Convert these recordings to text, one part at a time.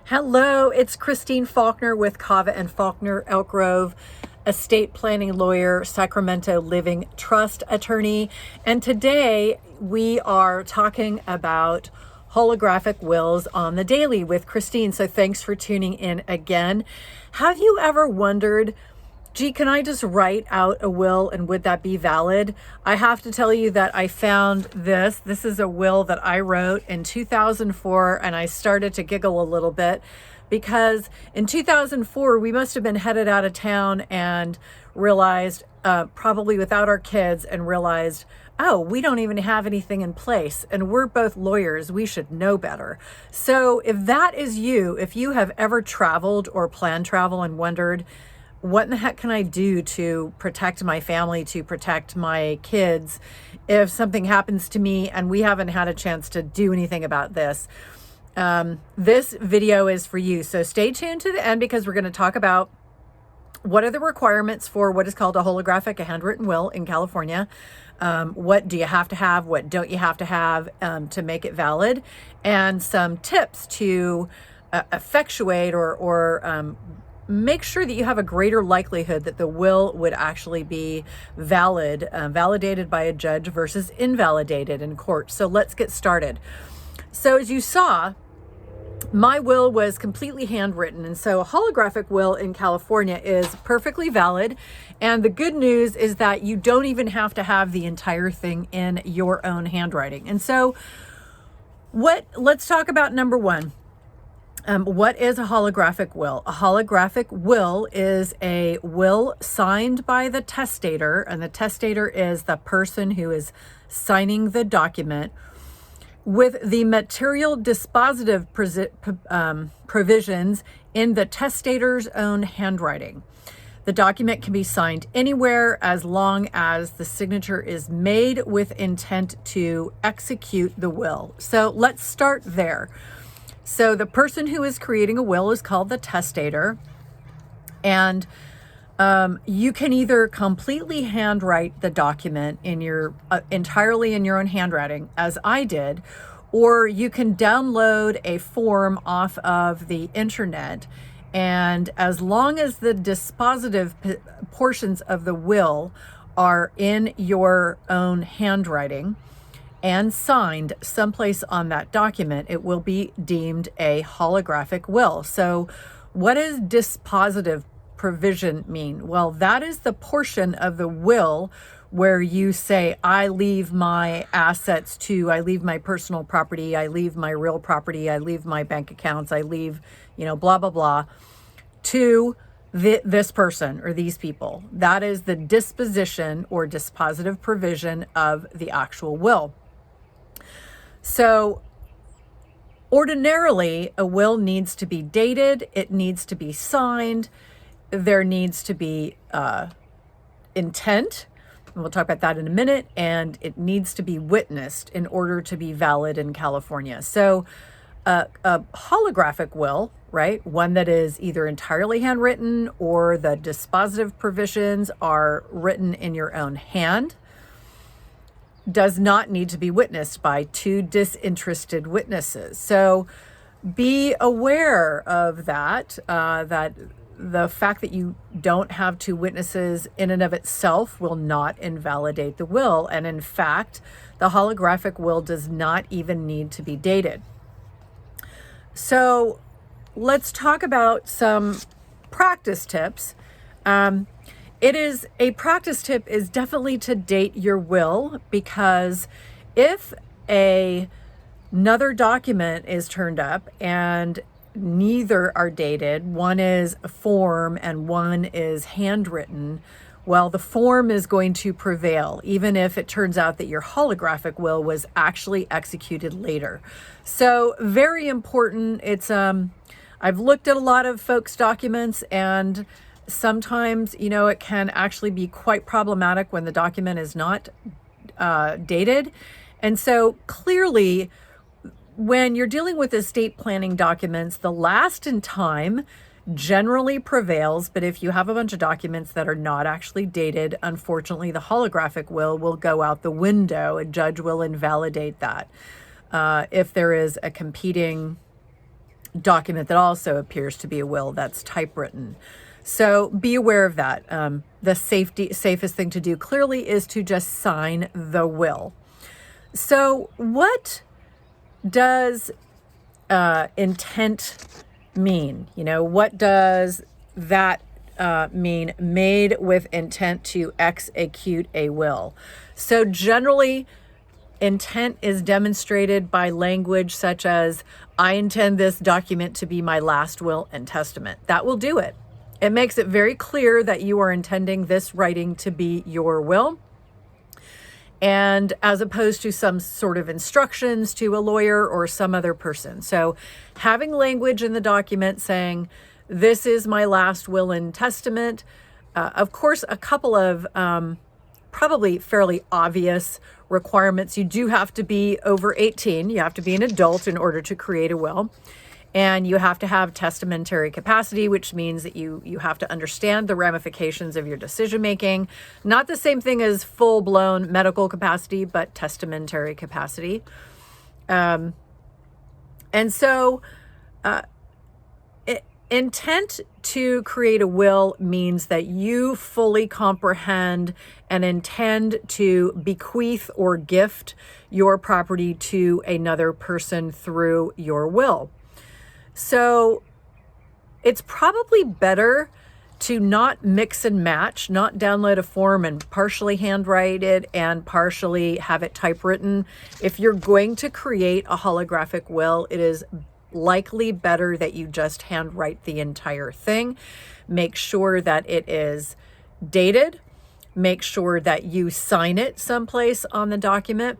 Hello, it's Christine Faulkner with Cava&Faulkner, Elk Grove, estate planning lawyer, Sacramento living trust attorney. And today we are talking about holographic wills on the daily with Christine. So thanks for tuning in again. Have you ever wondered, gee, can I just write out a will and would that be valid? I have to tell you that I found this. This is a will that I wrote in 2004, and I started to giggle a little bit because in 2004, we must have been headed out of town and realized, probably without our kids, and realized, oh, we don't even have anything in place. And we're both lawyers. We should know better. So if that is you, if you have ever traveled or planned travel and wondered, what in the heck can I do to protect my family, to protect my kids if something happens to me and we haven't had a chance to do anything about this? This video is for you. So stay tuned to the end because we're going to talk about what are the requirements for what is called a holographic, a handwritten will in California. What do you have to have? What don't you have to have to make it valid? And some tips to effectuate or make sure that you have a greater likelihood that the will would actually be valid, validated by a judge versus invalidated in court. So let's get started. So as you saw, my will was completely handwritten. And so a holographic will in California is perfectly valid. And the good news is that you don't even have to have the entire thing in your own handwriting. And so let's talk about number one. What is a holographic will? A holographic will is a will signed by the testator, and the testator is the person who is signing the document with the material dispositive provisions in the testator's own handwriting. The document can be signed anywhere as long as the signature is made with intent to execute the will. So let's start there. So the person who is creating a will is called the testator, and you can either completely handwrite the document in your entirely in your own handwriting, as I did, or you can download a form off of the internet, and as long as the dispositive portions of the will are in your own handwriting and signed someplace on that document, it will be deemed a holographic will. So what does dispositive provision mean? Well, that is the portion of the will where you say, I leave my assets to, I leave my personal property, I leave my real property, I leave my bank accounts, I leave, blah, blah, blah, to this person or these people. That is the disposition or dispositive provision of the actual will. So ordinarily, a will needs to be dated, it needs to be signed, there needs to be intent, and we'll talk about that in a minute, and it needs to be witnessed in order to be valid in California. So a holographic will, right, one that is either entirely handwritten or the dispositive provisions are written in your own hand, does not need to be witnessed by two disinterested witnesses. So be aware of that, that the fact that you don't have two witnesses in and of itself will not invalidate the will. And in fact, the holographic will does not even need to be dated. So let's talk about some practice tips. A practice tip is definitely to date your will, because if another document is turned up and neither are dated, one is a form and one is handwritten, well, the form is going to prevail, even if it turns out that your holographic will was actually executed later. So very important. It's I've looked at a lot of folks' documents, and sometimes, it can actually be quite problematic when the document is not dated. And so clearly, when you're dealing with estate planning documents, the last in time generally prevails. But if you have a bunch of documents that are not actually dated, unfortunately, the holographic will go out the window. A judge will invalidate that. If there is a competing document that also appears to be a will that's typewritten. So be aware of that. The safest thing to do clearly is to just sign the will. So what does intent mean? What does that mean? Made with intent to execute a will. So generally, intent is demonstrated by language such as, I intend this document to be my last will and testament. That will do it. It makes it very clear that you are intending this writing to be your will, and as opposed to some sort of instructions to a lawyer or some other person. So having language in the document saying, this is my last will and testament. Of course, a couple of probably fairly obvious requirements. You do have to be over 18. You have to be an adult in order to create a will. And you have to have testamentary capacity, which means that you have to understand the ramifications of your decision making. Not the same thing as full-blown medical capacity, but testamentary capacity. And so intent to create a will means that you fully comprehend and intend to bequeath or gift your property to another person through your will. So it's probably better to not mix and match, not download a form and partially handwrite it and partially have it typewritten. If you're going to create a holographic will, it is likely better that you just handwrite the entire thing. Make sure that it is dated. Make sure that you sign it someplace on the document.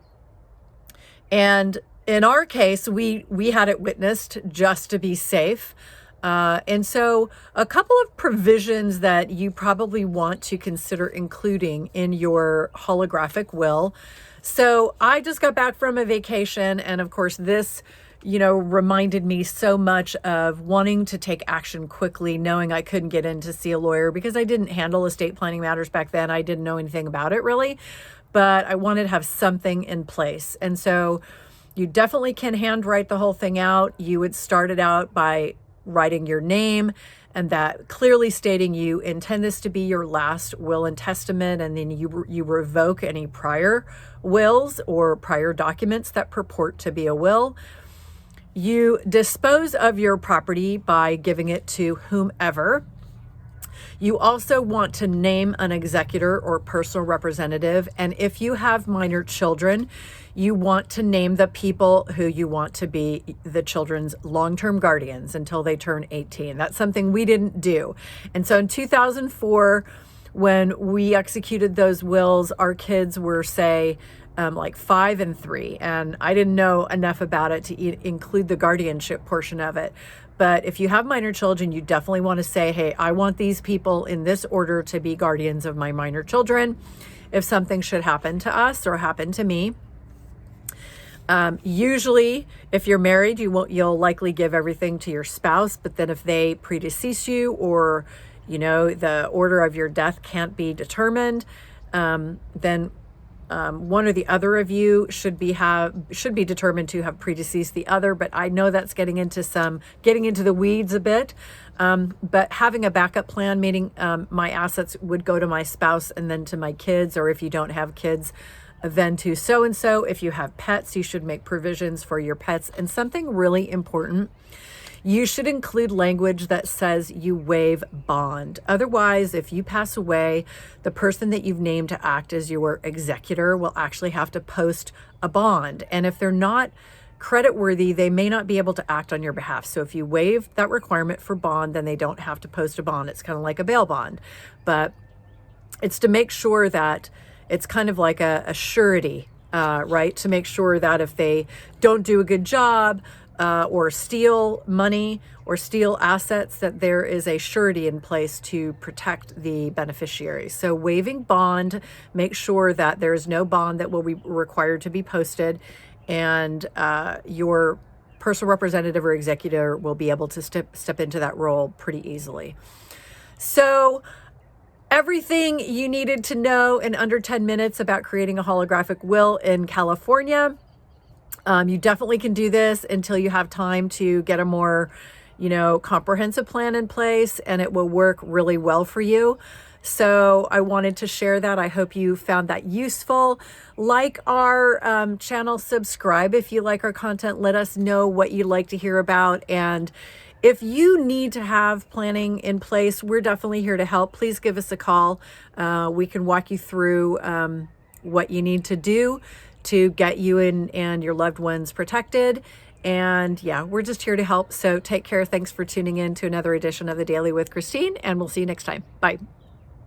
And in our case, we had it witnessed just to be safe. And so a couple of provisions that you probably want to consider including in your holographic will. So I just got back from a vacation, and of course this, reminded me so much of wanting to take action quickly, knowing I couldn't get in to see a lawyer because I didn't handle estate planning matters back then. I didn't know anything about it really, but I wanted to have something in place. And so you definitely can handwrite the whole thing out. You would start it out by writing your name and that clearly stating you intend this to be your last will and testament, and then you revoke any prior wills or prior documents that purport to be a will. You dispose of your property by giving it to whomever. You also want to name an executor or personal representative. And if you have minor children, you want to name the people who you want to be the children's long-term guardians until they turn 18. That's something we didn't do. And so in 2004, when we executed those wills, our kids were, say, like 5 and 3. And I didn't know enough about it to include the guardianship portion of it. But if you have minor children, you definitely want to say, hey, I want these people in this order to be guardians of my minor children if something should happen to us or happen to me. Usually, if you're married, you'll likely give everything to your spouse. But then if they predecease you, or the order of your death can't be determined, then one or the other of you should be determined to have predeceased the other. But I know that's getting into the weeds a bit. But having a backup plan, meaning my assets would go to my spouse and then to my kids, or if you don't have kids, then to so-and-so. If you have pets, you should make provisions for your pets. And something really important, you should include language that says you waive bond. Otherwise, if you pass away, the person that you've named to act as your executor will actually have to post a bond. And if they're not creditworthy, they may not be able to act on your behalf. So if you waive that requirement for bond, then they don't have to post a bond. It's kind of like a bail bond. But it's to make sure that it's kind of like a surety, right? To make sure that if they don't do a good job, or steal money or steal assets, that there is a surety in place to protect the beneficiary. So waiving bond, make sure that there is no bond that will be required to be posted, and your personal representative or executor will be able to step into that role pretty easily. So everything you needed to know in under 10 minutes about creating a holographic will in California. You definitely can do this until you have time to get a more, comprehensive plan in place, and it will work really well for you. So I wanted to share that. I hope you found that useful. Like our channel, subscribe if you like our content. Let us know what you'd like to hear about. And if you need to have planning in place, we're definitely here to help. Please give us a call. We can walk you through what you need to do to get you and your loved ones protected. And yeah, we're just here to help. So take care. Thanks for tuning in to another edition of The Daily with Christine, and we'll see you next time. Bye.